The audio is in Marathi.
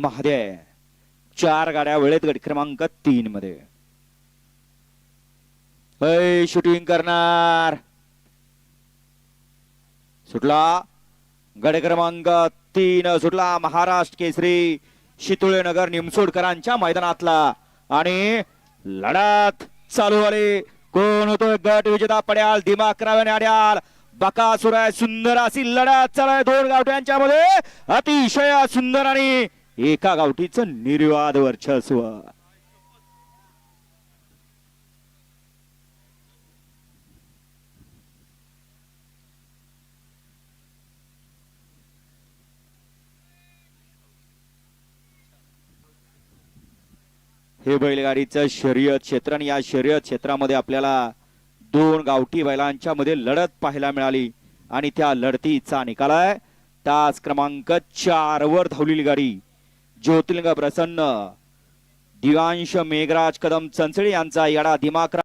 महादेव 4 गाड्या वेळेत गट क्रमांक 3 मध्ये शूटिंग करणार सुटला गट क्रमांक 3 सुटला महाराष्ट्र केसरी शितुळे नगर निमसोडकरांच्या मैदानातला आणि लढत चालू आली कोण होतो गट विजेता पड्याल दिमाग कराव्याने अड्याल बकासूर आहे सुंदर अशी लढत चालू आहे 2 गावठ्यांच्या मध्ये अतिशय सुंदर आणि एका गावठीचं निर्वाद वर्चस्व हे बैलगाडीचं शर्यत क्षेत्र आणि या शर्यत क्षेत्रामध्ये आपल्याला 2 गावठी बैलांच्या मध्ये लढत पाहायला मिळाली आणि त्या लढतीचा निकाल आहे तास क्रमांक 4 वर धावलेली गाडी ज्योतिर्लिंग प्रसन्न दिवांश मेघराज कदम चंचळे यांचा याडा दिमाग